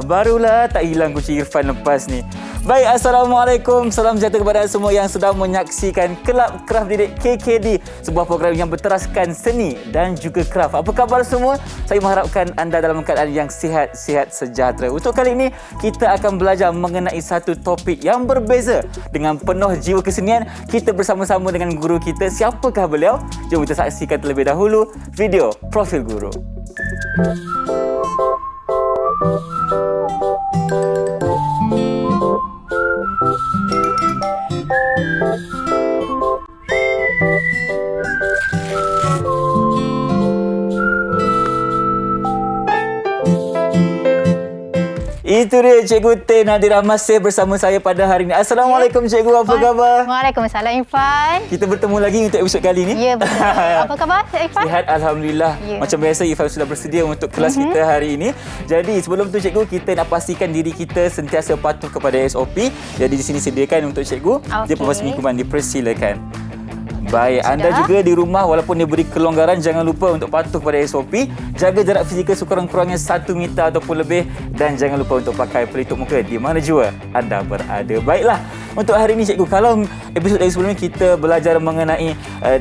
Barulah tak hilang kunci Irfan lepas ni. Baik, Assalamualaikum. Salam sejahtera kepada semua yang sedang menyaksikan Kelab Kraft Didik KKD, sebuah program yang berteraskan seni dan juga kraft. Apa khabar semua? Saya mengharapkan anda dalam keadaan yang sihat-sihat sejahtera. Untuk kali ini, kita akan belajar mengenai satu topik yang berbeza. Dengan penuh jiwa kesenian, kita bersama-sama dengan guru kita. Siapakah beliau? Jom kita saksikan terlebih dahulu video profil guru. Itu dia Cikgu Tin Nadira masih bersama saya pada hari ini. Assalamualaikum Cikgu, apa khabar? Waalaikumsalam Irfan. Kita bertemu lagi untuk episod kali ini. Ya, betul. Apa khabar Irfan? Sihat, Alhamdulillah. Ya. Macam biasa Irfan sudah bersedia untuk kelas kita hari ini. Jadi sebelum tu Cikgu, kita nak pastikan diri kita sentiasa patuh kepada SOP. Jadi di sini sediakan untuk Cikgu. Dia pembasmi kuman, dipersilakan. Baik, anda juga di rumah walaupun dia beri kelonggaran, jangan lupa untuk patuh pada SOP. Jaga jarak fizikal sekurang-kurangnya 1 meter ataupun lebih. Dan jangan lupa untuk pakai pelitup muka di mana jua anda berada. Baiklah, untuk hari ini Cikgu, kalau episod dari sebelum ini kita belajar mengenai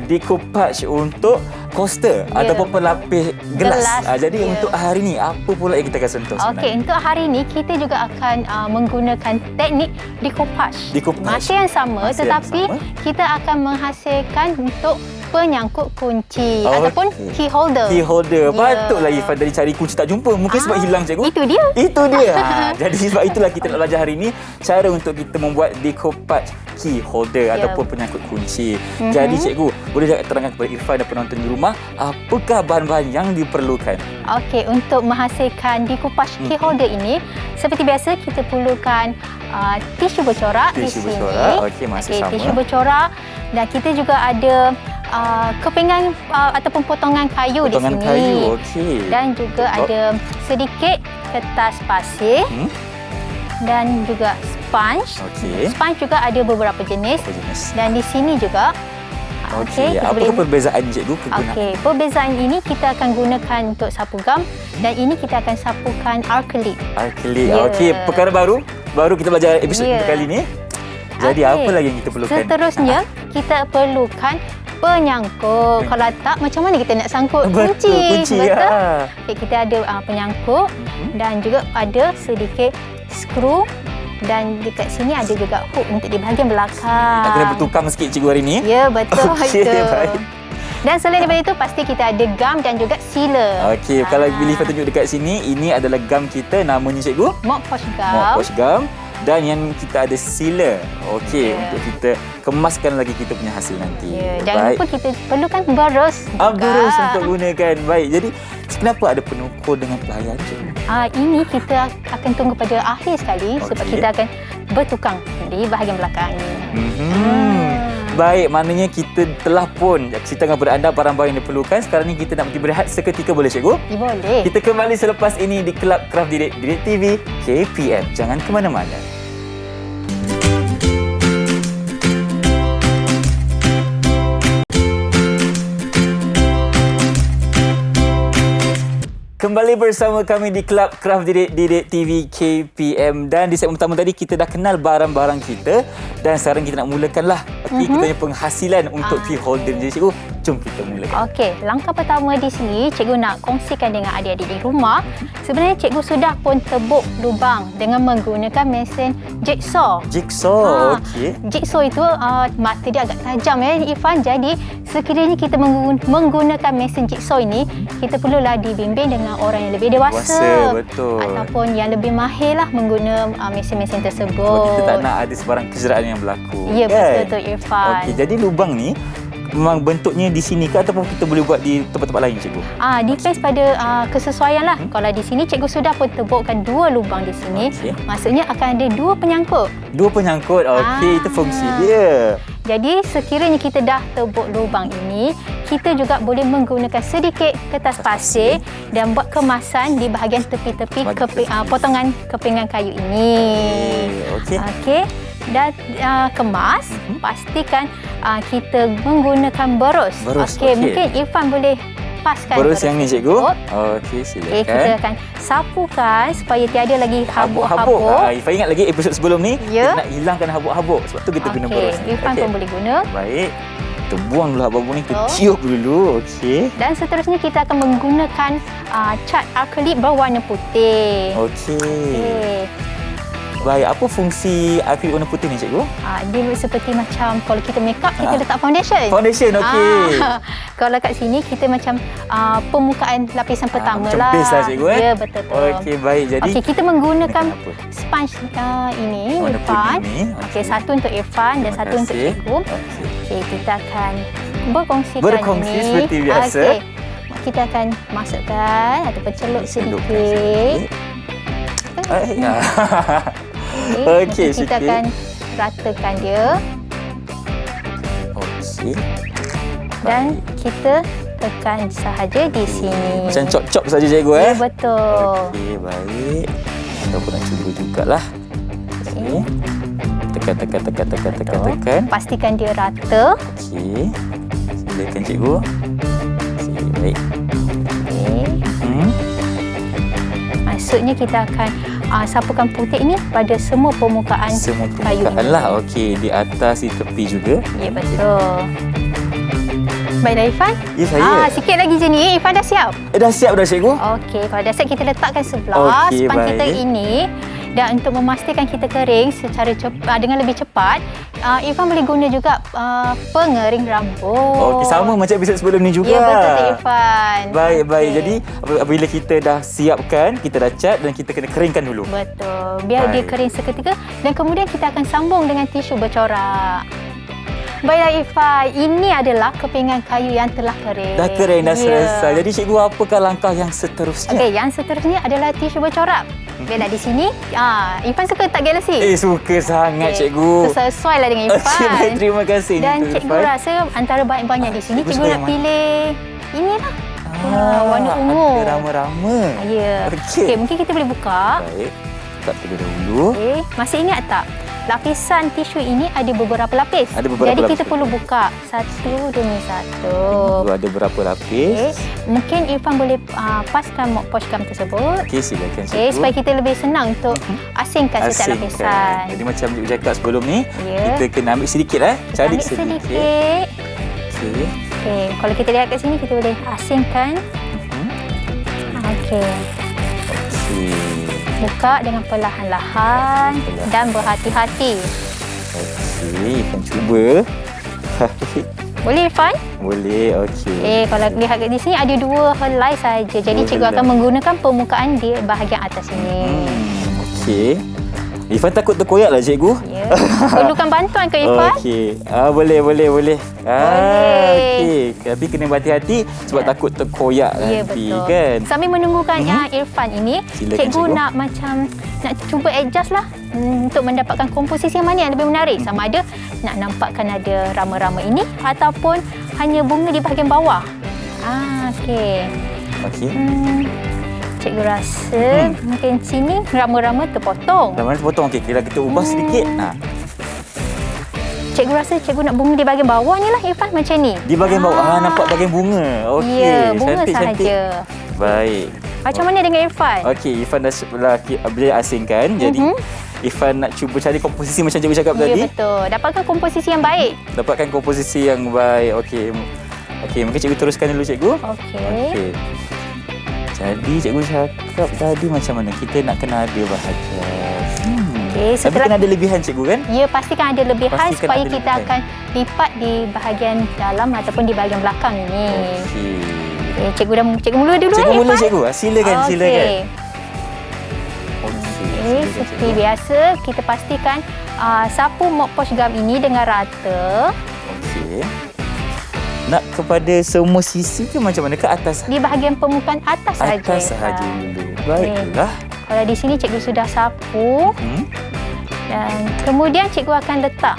decoupage untuk coaster ataupun pelapis gelas. Jadi untuk hari ini, apa pula yang kita akan sentuh sebenarnya? Okey, untuk hari ini kita juga akan menggunakan teknik decoupage. Masa yang sama, kita akan menghasilkan untuk penyangkut kunci ataupun key holder. Key holder. Patutlah Ifan dari cari kunci tak jumpa. Mungkin sebab hilang Cikgu. Itu dia. Itu dia. Jadi sebab itulah kita nak belajar hari ini cara untuk kita membuat decoupage key holder ataupun penyangkut kunci. Jadi Cikgu, boleh terangkan kepada Irfan dan penonton di rumah apakah bahan-bahan yang diperlukan? Okey, untuk menghasilkan decoupage key holder ini, seperti biasa kita perlukan tisu bercorak di sini. Okey, masih sama. Tisu bercorak, dan kita juga ada kepingan ataupun potongan kayu di sini. Kayu, okey. Dan juga ada sedikit kertas pasir. Dan juga sponge. Sponge juga ada beberapa jenis. Dan di sini juga. Apa perbezaan Cikgu? Perbezaan ini kita akan gunakan untuk sapu gam dan ini kita akan sapukan akrilik. Okey, perkara baru kita belajar episod kali ini. Jadi apa lagi yang kita perlukan? Seterusnya kita perlukan penyangkut. Kalau tak, macam mana kita nak sangkut kunci? Betul. Okay, kita ada penyangkut dan juga ada sedikit skru. Dan dekat sini ada juga hook untuk di bahagian belakang. Nak kena bertukang sikit Cikgu hari ini. Ya, betul. Baik. Dan selain daripada itu, pasti kita ada gam dan juga sealer. Okey, kalau boleh tunjuk dekat sini, ini adalah gam kita. Namanya Cikgu? Mop Posh Gum. Mop Posh Gum. Dan yang kita ada sealer. Okey, untuk kita kemaskan lagi kita punya hasil nanti. Jangan lupa kita perlukan berus juga. Berus untuk gunakan. Baik, jadi kenapa ada penukul dengan pelayan Cikgu? Ini kita akan tunggu pada akhir sekali sebab kita akan bertukang di bahagian belakang ini. Baik, maknanya kita telah pun ceritakan kepada anda barang-barang yang diperlukan. Sekarang ni kita nak pergi berehat seketika, boleh Cikgu? Boleh. Kita kembali selepas ini di Kelab Kraft Didik TV KPM. Jangan ke mana-mana. Kembali bersama kami di Kelab Kraft Didik TV KPM. Dan di segmen pertama tadi kita dah kenal barang-barang kita. Dan sekarang kita nak mulakanlah kita punya penghasilan untuk key holder. Jadi Cikgu, jom kita mulakan. Okey, langkah pertama di sini Cikgu nak kongsikan dengan adik-adik di rumah. Sebenarnya Cikgu sudah pun tebuk lubang dengan menggunakan mesin jigsaw. Okey. Jigsaw itu mata dia agak tajam Irfan. Jadi sekiranya kita menggunakan mesin jigsaw ini, kita perlulah dibimbing dengan orang yang lebih dewasa. Betul. Ataupun yang lebih mahir lah mengguna mesin-mesin tersebut. Kita tak nak ada sebarang kejeraan yang berlaku. Ya, betul Irfan. Okey, jadi lubang ni memang bentuknya di sini ke ataupun kita boleh buat di tempat-tempat lain Cikgu? Depends pada kesesuaian lah. Kalau di sini Cikgu sudah pun tebukkan 2 lubang di sini. Maksudnya akan ada 2 penyangkut. 2 penyangkut. Okey, itu fungsi dia. Jadi sekiranya kita dah tebuk lubang ini, kita juga boleh menggunakan sedikit kertas pasir dan buat kemasan di bahagian tepi-tepi potongan kepingan kayu ini. Okey. Dan kemas, pastikan kita menggunakan berus. Okey, mungkin Irfan boleh lepaskan Berus yang ni cikgu. tersebut. Okey, silakan. Okey, kita akan sapukan supaya tiada lagi Habuk-habuk. habuk-habuk. Ifan ingat lagi episod sebelum ni Ya. kita nak hilangkan habuk-habuk. Sebab tu kita guna berus. Okey, Irfan pun boleh guna. Baik. Kita buang dulu habuk-habuk ni, kita Oh. tiup dulu. Okey. Dan seterusnya kita akan menggunakan cat akrilik berwarna putih. Okey. Baik, apa fungsi akrilik warna putih ni cikgu? Dia seperti macam kalau kita make up, kita letak foundation. Foundation, okey. Kalau kat sini kita macam permukaan lapisan pertama macam lah. base lah cikgu. Ya, betul. Okey, baik. Jadi Okey, kita menggunakan apa? sponge ini, Warna Irfan. kuning ni. Okey, satu untuk Irfan dan Terima satu untuk kasih. cikgu. Okey. Okey, kita akan berkongsikan Berkongsi ini. seperti biasa. Okey. Kita akan masukkan ataupun celup Celupkan sedikit. Okey, Kita sikit. akan ratakan dia Okey. dan kita tekan sahaja di sini. Macam cop-cop saja cikgu Ya, betul. Okey, baik. Ataupun nak cuba jugalah. Okey. Tekan. Pastikan dia rata. Okey. Silakan cikgu. Okey, baik. Okey. Hmm. Maksudnya kita akan sapukan putih ini pada semua permukaan Semua kayu permukaan ini. lah. Okey, di atas, di tepi juga. Ya, betul. Baiklah Irfan. Ya, saya. Sikit lagi je ni. Irfan dah siap? Dah siap dah cikgu? Okey, kalau dah siap kita letakkan sebelah Okey, span kita baik. ini. Dan untuk memastikan kita kering secara dengan lebih cepat, Irfan boleh guna juga pengering rambut. Okey, sama macam episod sebelum ni juga. Ya, betul Cik Irfan. Baik. Okey. Jadi, apabila kita dah siapkan, kita dah cat dan kita kena keringkan dulu. Betul. Biar dia Baik. kering seketika dan kemudian kita akan sambung dengan tisu bercorak. Baiklah Irfan, ini adalah kepingan kayu yang telah kering. Dah kering, dah Ya. selesai. Jadi, cikgu, apakah langkah yang seterusnya? Okey, yang seterusnya adalah tisu bercorak. Biarlah di sini. Irfan suka tak galaksi? Suka sangat Okey, cikgu. Sesuai lah dengan Irfan. Okey, baik, terima kasih. Dan untuk cikgu Irfan. rasa antara banyak-banyak di sini, Cikgu cikgu suka nak yang mana? pilih inilah. Warna ungu. Ada rama-rama. Ya. Okey. Okey, mungkin kita boleh buka. Baik, buka terlebih dahulu. Okey, masih ingat tak? Lapisan tisu ini ada beberapa lapis. Ada beberapa Jadi kita lapis. perlu buka satu demi satu. Ada berapa lapis? Okey, mungkin Irfan boleh paskan mop posh gum tersebut. Okey, silakan cikgu. Okey, supaya kita lebih senang untuk asingkan setiap lapisan. Jadi macam cikgu cakap sebelum ni, Ya. kita kena ambil sedikit Cari Ambil sedikit. Okey. Okey, kalau kita lihat kat sini kita boleh asingkan. Okey. Okey. Buka dengan perlahan-lahan dan berhati-hati. Okey, kita cuba. Boleh Irfan? Boleh, okey. Kalau lihat kat di sini ada dua helai saja. Jadi Dua cikgu helai. akan menggunakan permukaan di bahagian atas ini. Okey. Irfan takut terkoyak lah cikgu. Ya. Perlukan bantuan ke Irfan? Okey. Boleh. Boleh. Okey. Tapi kena berhati-hati sebab Ya. takut terkoyak Ya, nanti betul. kan. Sambil menunggukan Irfan ini, Silakan, cikgu cikgu. nak cuba adjust lah untuk mendapatkan komposisi yang mana yang lebih menarik. Sama ada nak nampakkan ada rama-rama ini ataupun hanya bunga di bahagian bawah. Okey. Okey. Cikgu rasa mungkin sini rama-rama terpotong. Dah mana potong. Okey, kira kita ubah sedikit. Cikgu rasa cikgu nak bunga di bahagian bawah ni lah Irfan, macam ni. Di bahagian bawah. Nampak bahagian bunga. Okey. Ya, bunga cantik. sahaja. Baik. Macam mana dengan Irfan? Okey, Irfan dah boleh asingkan. Jadi, Irfan nak cuba cari komposisi macam cikgu cakap Ya, tadi. betul. Dapatkan komposisi yang baik. Dapatkan komposisi yang baik. Okey. Okey, mungkin cikgu teruskan dulu cikgu. Okey. Jadi cikgu cakap tadi macam mana? Kita nak kena ada bahagian. Okey, Tapi setelah kena ada lebihan cikgu kan? ya, pastikan ada lebihan Pastikan supaya ada kita lebihan. akan lipat di bahagian dalam ataupun di bahagian belakang ini. Okey. Okey, cikgu mula dulu Cikgu mula Irfan. cikgu. Silakan, Okey. silakan. Okey, Okey, silakan, seperti cikgu. biasa kita pastikan sapu mop posh gum ini dengan rata Okey. Nak kepada semua sisi ke macam mana? Ke atas? di bahagian permukaan atas sahaja. Atas sahaja dulu. Baiklah. Kalau di sini cikgu sudah sapu dan kemudian cikgu akan letak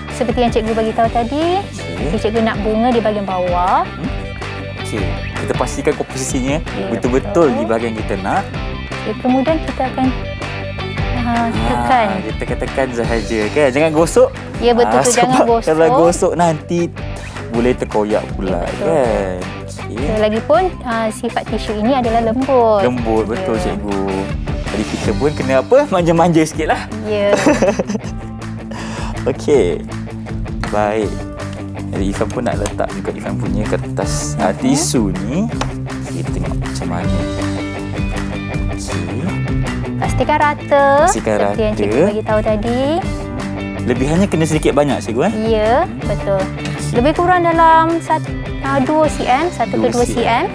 seperti yang cikgu bagi tahu tadi. Okey. Cikgu nak bunga di bahagian bawah. Okey. Kita pastikan komposisinya Ya, betul-betul betul. di bahagian kita nak. Kemudian kita akan tekan. Kita tekan sahaja kan. Jangan gosok. Ya, betul tu, jangan sebab gosok. Kalau gosok nanti boleh terkoyak pula, kan? Okay. Lagipun sifat tisu ini adalah lembut. Lembut, betul cikgu. Jadi kita pun kena apa? Manja-manja sikit lah. Ya. Okey. Baik. Jadi Ifan pun nak letak juga Ifan punya kertas tisu ni. Kita tengok macam mana. Okey. Pastikan rata. Seperti yang cikgu bagi tahu tadi. Lebihannya kena sedikit banyak cikgu Ya, betul. Lebih kurang dalam 2 cm, 1 ke 2 cm.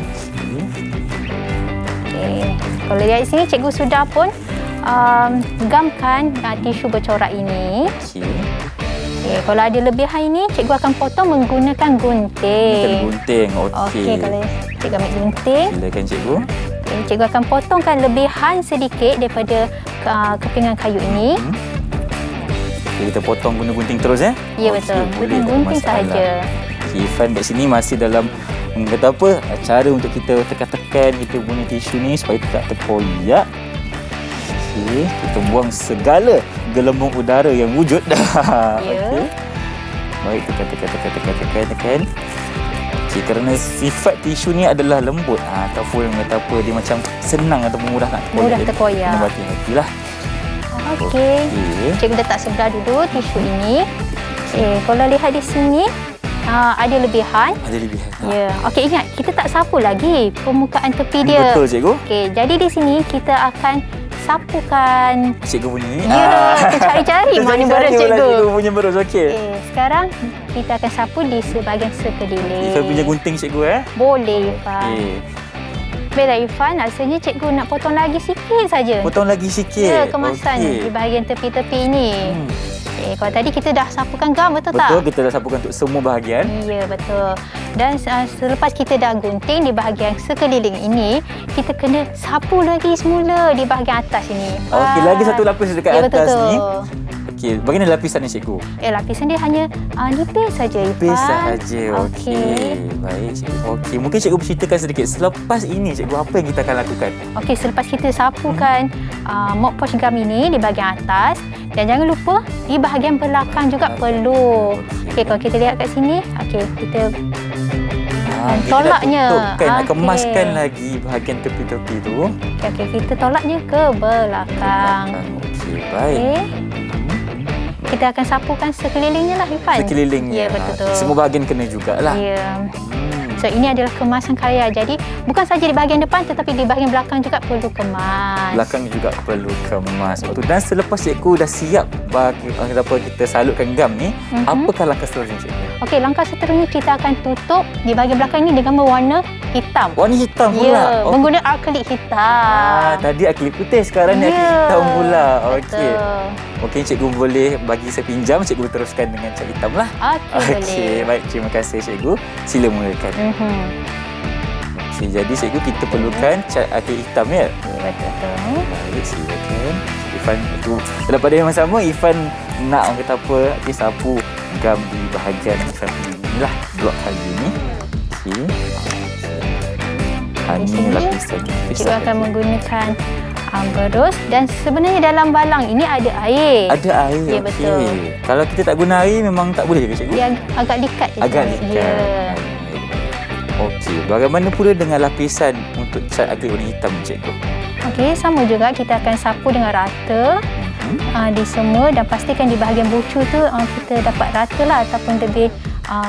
Okey. Kalau lihat di sini cikgu sudah pun gamkan tisu bercorak ini. Okey, kalau ada lebihan ini cikgu akan potong menggunakan gunting. Okey, kalau cikgu ambil gunting. Silakan cikgu. Okay, cikgu akan potongkan lebihan sedikit daripada kepingan kayu ini. Kita potong guna gunting terus Ya, betul. Guna gunting sahaja. Ifan kat sini masih dalam kata apa? Cara untuk kita tekan-tekan kita punya tisu ni supaya tak terkoyak. Okey, kita buang segala gelembung udara yang wujud. Okey. Baik, tekan. Okey, kerana sifat tisu ni adalah lembut ataupun kata apa, dia macam senang atau mudah nak terkoyak. Mudah terkoyak. Kena berhati-hatilah. Okey. Cikgu letak sebelah dulu tisu ini. Okey, kalau lihat di sini ada lebihan. Ya. Okey, ingat kita tak sapu lagi permukaan tepi dia. Betul cikgu. Okey, jadi di sini kita akan sapukan cikgu punya ni. Ya, kita cari-cari mana berus cikgu. Cikgu punya berus, okey. Okey, sekarang kita akan sapu di sebahagian sekeliling. Ifan punya gunting cikgu Boleh, Ifan. Okey. Baiklah Ifan, rasanya cikgu nak potong lagi sikit saja. Potong lagi sikit? Ya, kemasan di bahagian tepi-tepi ini. Okey, kalau tadi kita dah sapukan gam, betul tak? Betul, kita dah sapukan untuk semua bahagian. Ya, betul. Dan selepas kita dah gunting di bahagian sekeliling ini, kita kena sapu lagi semula di bahagian atas ini. Okey, lagi satu lapis dekat atas betul. ni. Okey, bagaimana lapisan ni cikgu? Lapisan dia hanya nipis saja, Ifan. Nipis sahaja. Okey. Baik cikgu. Okey, mungkin cikgu berceritakan sedikit selepas ini cikgu apa yang kita akan lakukan? Okey, selepas kita sapukan mop pouch gam ini di bahagian atas, dan jangan lupa di bahagian belakang juga perlu. Okey, kalau kita lihat kat sini, okey, kita tolaknya. Nak kemaskan lagi bahagian tepi-tepi tu. Okey, kita tolaknya ke belakang. Okey, baik. Okay. Kita akan sapukan sekelilingnya lah, Ifan. Sekelilingnya. Ya, betul. Semua bahagian kena jugalah. Ya. So, ini adalah kemasan karya. Jadi, bukan saja di bahagian depan tetapi di bahagian belakang juga perlu kemas. Belakang juga perlu kemas. Betul. Dan selepas cikgu dah siap bagi kita salutkan gam ni, apakah langkah seterusnya cikgu? Okey, langkah seterusnya kita akan tutup di bahagian belakang ini dengan berwarna hitam. Warna hitam pula? Ya, menggunakan akrilik hitam. Tadi akrilik putih, sekarang ni akrilik hitam pula. Okey. Okey, cikgu boleh bagi saya pinjam, cikgu teruskan dengan cat hitam lah. Okey, baik. Terima kasih cikgu. Sila mulakan. Okey, jadi cikgu kita perlukan cat akrilik hitam ya? Betul. Baik, silakan. Ifan tu dalam pada yang sama, Ifan nak orang kata apa, sapu gam di bahagian Ifan inilah blok kayu ni. Okey. Ini lapisan cikgu akan menggunakan berus, dan sebenarnya dalam balang ini ada air. Ada air. Ya, betul. Kalau kita tak guna air memang tak boleh ke cikgu? Dia agak likat. Agak likat. Ya. Okey, bagaimana pula dengan lapisan untuk cat akrilik warna hitam cikgu? Okey, sama juga kita akan sapu dengan rata di semua, dan pastikan di bahagian bucu tu kita dapat rata lah ataupun lebih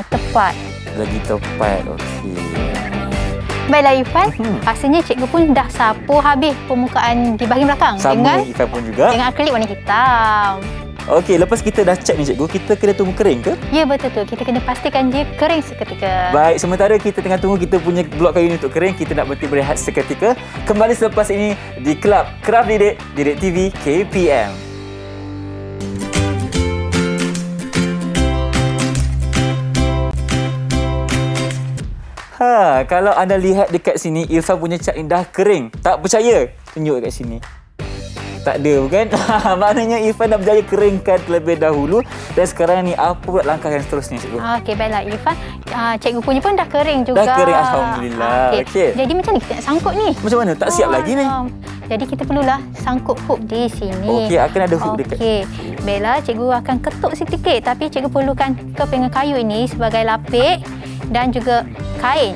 tepat. Lagi tepat, okey. Baiklah Ifan, rasanya cikgu pun dah sapu habis permukaan di bahagian belakang. Sama Ifan pun juga. Dengan akrilik warna hitam. Okey, lepas kita dah cat ni cikgu, kita kena tunggu kering ke? Ya, betul tu. Kita kena pastikan dia kering seketika. Baik, sementara kita tengah tunggu kita punya blok kayu ni untuk kering, kita nak berhenti berehat seketika. Kembali selepas ini di Kelab Kraft Didik, Didik TV KPM. Kalau anda lihat dekat sini, Irfan punya cat ni dah kering. Tak percaya? Tunjuk dekat sini. Tak ada bukan? Maknanya Irfan dah berjaya keringkan terlebih dahulu. Dan sekarang ni apa pula langkah yang seterusnya cikgu? Okey, baiklah Irfan. Cikgu punya pun dah kering juga. Dah kering, alhamdulillah. Okey. Jadi macam mana kita nak sangkut ni? Macam mana? Tak siap lagi ni. Jadi kita perlulah sangkut hook di sini. Okey, akan ada hook dekat. Okey. Baiklah, cikgu akan ketuk sedikit tapi cikgu perlukan kepingan kayu ini sebagai lapik dan juga kain.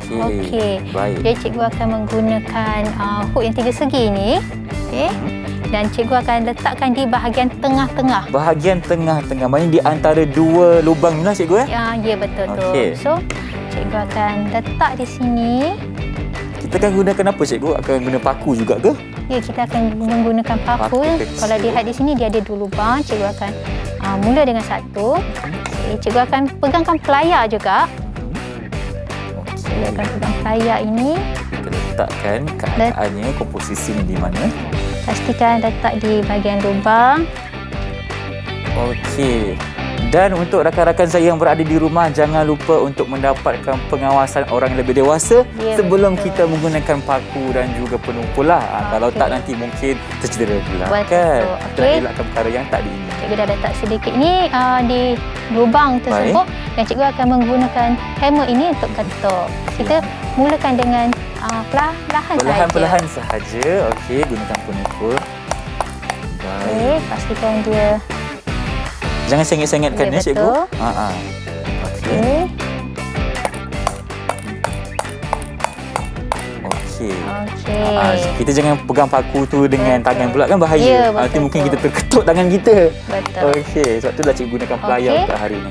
Okey. Baik. Jadi cikgu akan menggunakan hook yang 3 segi ni. Okey. Dan cikgu akan letakkan di bahagian tengah-tengah. Bahagian tengah-tengah. Maksudnya di antara 2 lubang ni lah cikgu Ya, betul tu. Okey. So, cikgu akan letak di sini. Kita akan gunakan apa cikgu? Akan guna paku juga ke? Ya, kita akan menggunakan paku. Paku kecil. Kalau lihat di sini dia ada 2 lubang. Cikgu akan mula dengan 1. Okey, cikgu akan pegangkan pelayar juga. Cikgu akan pegang pelayar ini. Kita letakkan keadaannya, komposisinya di mana. Pastikan letak di bahagian lubang. Okey. Dan untuk rakan-rakan saya yang berada di rumah, jangan lupa untuk mendapatkan pengawasan orang yang lebih dewasa sebelum kita menggunakan paku dan juga penumpu lah. Kalau tak nanti mungkin tercedera pula. Kan? Kita nak elakkan perkara yang tak diingini. Cikgu dah letak sedikit ni di lubang tersebut. Dan cikgu akan menggunakan hammer ini untuk ketuk. Kita mulakan dengan perlahan sahaja. Okey, gunakan penumpu. Baik. Okey, pastikan dia. Jangan sengit-sengitkan ya, cikgu. Okey. Kita jangan pegang paku tu dengan tangan pula kan bahaya. Nanti mungkin kita terketuk tangan kita. Betul. Okey, sebab itulah cikgu gunakan pelayar untuk hari ini.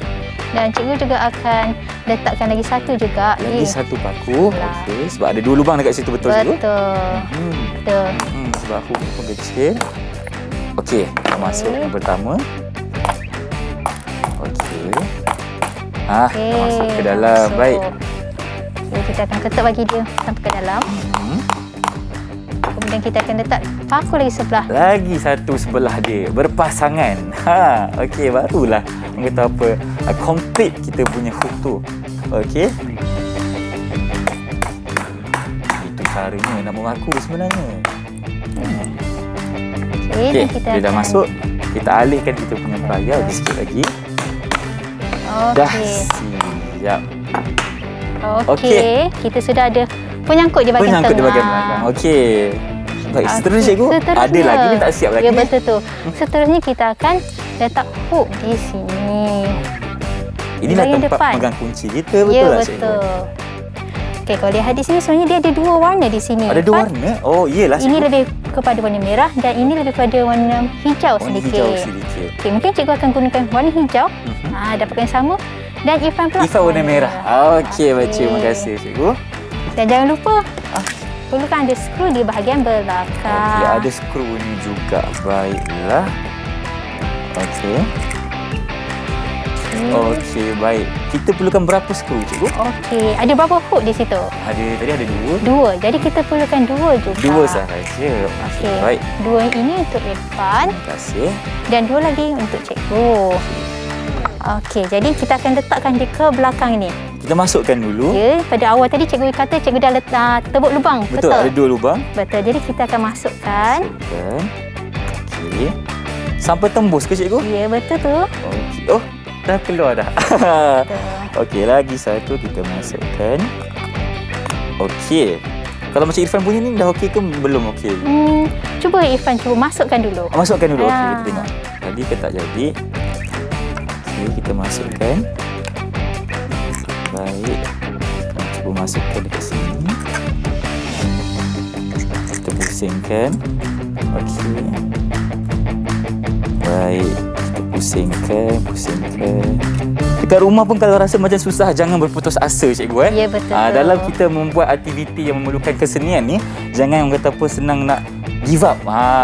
Dan cikgu juga akan letakkan lagi satu juga. Lagi satu paku. Okey, sebab ada 2 lubang dekat situ, betul cikgu? Betul. Sebab hook pun kecil. Okey, kita masuk yang pertama. Okey. Kita masuk ke dalam. Baik. Okay, kita akan ketuk bagi dia sampai ke dalam. Kemudian kita akan letak paku lagi sebelah. Lagi satu sebelah dia. Berpasangan. Okey, barulah orang kata apa, complete kita punya hook tu. Okey. Itu caranya nak mengaku sebenarnya. Okey, dia dah masuk. Kita alihkan kita punya pelayar sikit lagi. Dah siap. Okey, kita sudah ada penyangkut di bahagian tengah. Penyangkut di bahagian belakang. Okey. Baik, seterusnya cikgu. Ada lagi ni tak siap lagi. Ya, betul tu. Seterusnya kita akan letak hook di sini. Inilah tempat pegang kunci kita, betul tak cikgu? Ya, betul. Okey, kalau lihat di sini sebenarnya dia ada 2 warna di sini. Ada 2 warna? Oh, iyalah cikgu. Ini lebih kepada warna merah dan ini lebih kepada warna hijau sedikit. Hijau sedikit. Okey, mungkin cikgu akan gunakan warna hijau. Dapatkan yang sama. Dan Irfan pula warna merah. Okey, baik. Terima kasih cikgu. Dan jangan lupa perlukan ada skru di bahagian belakang. Okey, ada skru ni juga. Baiklah. Okey. Okey, baik. Kita perlukan berapa skru cikgu? Okey, ada berapa hook di situ? Tadi ada 2. 2. Jadi kita perlukan 2 juga. 2 sahaja. Okey, baik. 2 ini untuk Irfan. Terima kasih. Dan 2 lagi untuk cikgu. Okey, jadi kita akan letakkan dia ke belakang ni. Kita masukkan dulu. Ya, pada awal tadi cikgu kata cikgu dah letak tebuk lubang. Betul, ada 2 lubang. Betul, jadi kita akan masukkan. Okey. Sampai tembus ke cikgu? Ya, betul tu. Okey. Oh, dah keluar dah. Okey, lagi satu kita masukkan. Okey. Kalau macam Irfan punya ni dah okey ke belum okey? Cuba Irfan masukkan dulu. Masukkan dulu. Okey, kita tengok. Tadi ke tak jadi. Okey, kita masukkan. Baik. Kita cuba masukkan dekat sini. Kita pusingkan. Okey. Baik. Kita pusingkan. Dekat rumah pun kalau rasa macam susah, jangan berputus asa cikgu. Ya, betul. Dalam kita membuat aktiviti yang memerlukan kesenian ni, jangan orang kata apa senang nak give up.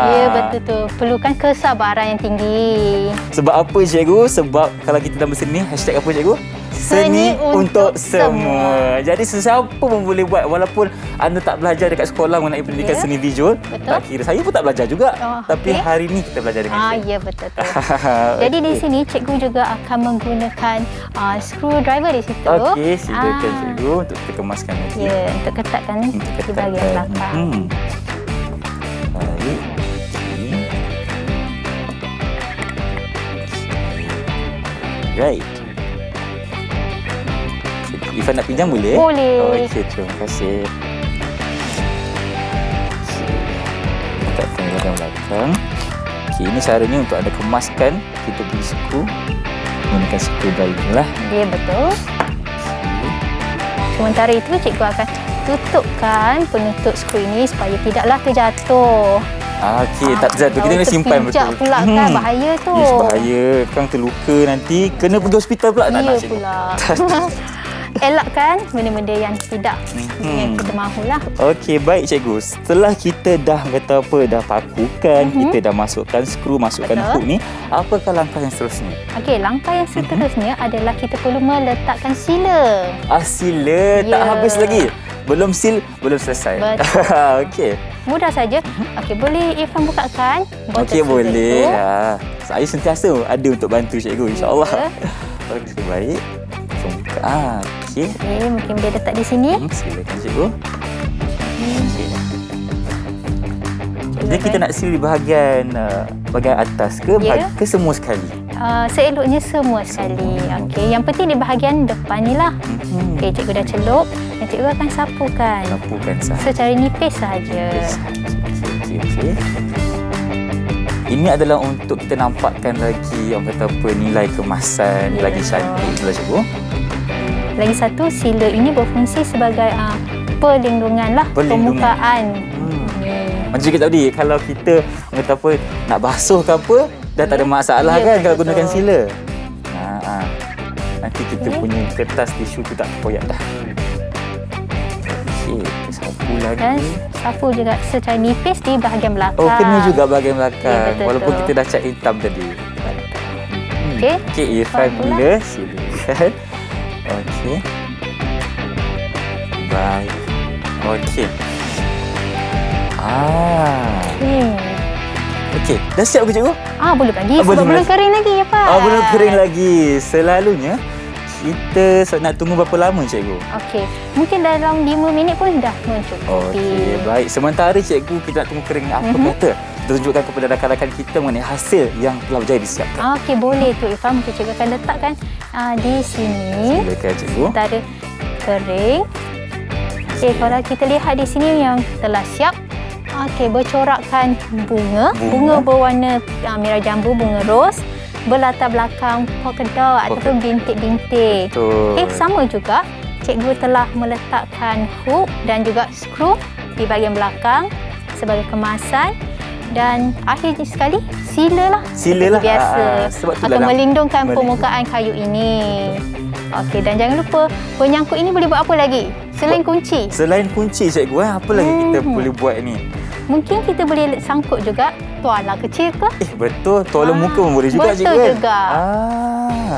Ya, betul tu. Perlukan kesabaran yang tinggi. Sebab apa cikgu? Sebab kalau kita dalam berseni, hashtag apa cikgu? Seni untuk semua. Jadi sesiapa pun boleh buat walaupun anda tak belajar dekat sekolah mengenai pendidikan seni visual. Betul. Tak kira saya pun tak belajar juga. Tapi hari ni kita belajar dengan cikgu. Ya, betul tu. Jadi di sini cikgu juga akan menggunakan screwdriver di situ. Okey, silakan cikgu untuk kita kemaskan lagi. Ya, untuk ketatkan di bahagian belakang. Baik. Right. Ifan nak pinjam boleh? Boleh. Okey, terima kasih. belakang. Okey, ini caranya untuk anda kemaskan kita punya skru menggunakan screwdriver lah. Ya, betul. Sementara itu, cikgu akan tutupkan penutup skru ini supaya tidaklah terjatuh. Okey, tak terjatuh. Kita kena simpan betul. Terpijak pula kan, bahaya tu. Yes, bahaya. Kang terluka nanti. Kena pergi hospital pula. Tak nak, cikgu. pula. Elakkan benda-benda yang tidak yang kita mahulah. Okey, baik cikgu. Setelah kita dah kata apa, dah pakukan, kita dah masukkan skru, masukkan hook ni, apakah langkah yang seterusnya? Okey, langkah yang seterusnya adalah kita perlu meletakkan sila. Sila tak habis lagi. Belum seal, belum selesai. Betul. Okey. Mudah saja. Okey, boleh Irfan bukakan botol Okey, sila boleh. itu. Saya sentiasa ada untuk bantu cikgu, insya-Allah. Okey, baik. Buka. Okey. Okey, mungkin boleh letak di sini. Silakan cikgu. Okey. Jadi kita nak seal di bahagian atas ke ke semua sekali? Seeloknya semua sekali. Okey, yang penting di bahagian depan ni lah. Okey, cikgu dah celup dan cikgu akan sapukan. Sapukan sahaja. Secara nipis sahaja. Okey. Ini adalah untuk kita nampakkan lagi orang kata apa, nilai kemasan lagi cantik pula cikgu. Lagi satu, sila ini berfungsi sebagai perlindungan lah, permukaan. Macam kita tadi, kalau kita kata apa, nak basuh ke apa, dah tak ada masalah kan kalau gunakan sila. Nanti kita punya kertas tisu tu tak koyak dah. Okey, sapu lagi. Dan sapu juga secara nipis di bahagian belakang. Oh, kena juga bahagian belakang. Ya, betul. Walaupun kita dah cat hitam tadi. Okey. Okey, Irfan mula. Silakan. Okey. Baik. Okey. Okey, dah siap ke cikgu? Belum lagi. Sebab belum kering lagi ya, Pak. Belum kering lagi. Selalunya kita nak tunggu berapa lama cikgu? Okey, mungkin dalam 5 minit pun dah mencukupi. Okey, baik. Sementara cikgu kita nak tunggu kering, apa kata? Kita tunjukkan kepada rakan-rakan kita mengenai hasil yang telah berjaya disiapkan. Okey, boleh tu Irfan. Mungkin cikgu akan letakkan di sini. Silakan cikgu. Sementara kering. Okey, kalau kita lihat di sini yang telah siap. Okey, bercorakkan bunga berwarna merah jambu, bunga ros, berlatar belakang polka dot ataupun bintik-bintik. Okey, sama juga cikgu telah meletakkan hook dan juga skru di bahagian belakang sebagai kemasan. Dan akhir sekali, sila lah. Sila lah. Biasa. Sebab tu akan melindungkan permukaan kayu ini. Okey, dan jangan lupa penyangkut ini boleh buat apa lagi? Selain kunci. Selain kunci cikgu, apa lagi kita boleh buat ni? Mungkin kita boleh sangkut juga tuala kecil ke? Betul, tuala muka pun boleh juga cikgu. Betul juga.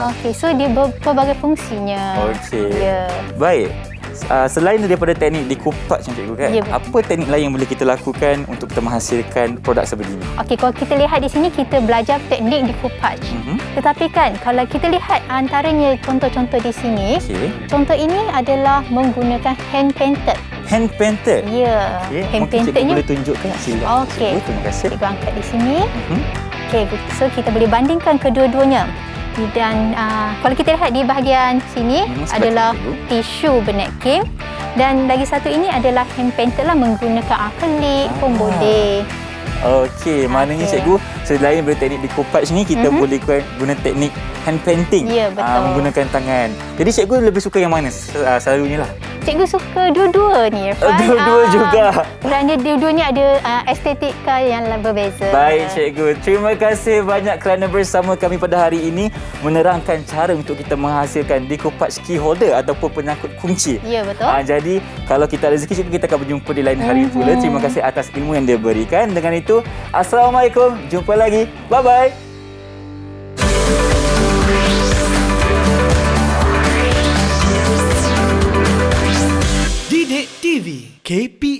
Okey, so dia berbagai fungsinya. Okey. Ya. Baik. Selain daripada teknik decoupage cikgu kan, apa teknik lain yang boleh kita lakukan untuk kita menghasilkan produk sebegini? Okey, kalau kita lihat di sini kita belajar teknik decoupage. Tetapi kan kalau kita lihat antaranya contoh-contoh di sini, contoh ini adalah menggunakan hand painted. Hand painted? Ya. Hand paintednya. Cikgu boleh tunjukkan sila. Okey. Terima kasih. Cikgu angkat di sini. Okey, so kita boleh bandingkan kedua-duanya. Dan kalau kita lihat di bahagian sini adalah tisu bernapkin dan lagi satu ini adalah hand painted lah, menggunakan akrilik pun boleh. Okey, maknanya cikgu selain berteknik decoupage ni kita boleh guna teknik hand painting. Ya, betul. Menggunakan tangan. Jadi cikgu lebih suka yang mana selalunya lah? Cikgu suka dua-dua ni, Irfan. Dua-dua juga. Dan dua-duanya ada estetika yang berbeza. Baik cikgu, terima kasih banyak kerana bersama kami pada hari ini menerangkan cara untuk kita menghasilkan decoupage key holder ataupun penyangkut kunci. Ya, betul. Jadi kalau kita ada rezeki cikgu, kita akan berjumpa di lain hari pula. Terima kasih atas ilmu yang dia berikan. Dengan itu, Assalamualaikum. Jumpa lagi. Bye-bye. Didik TV KP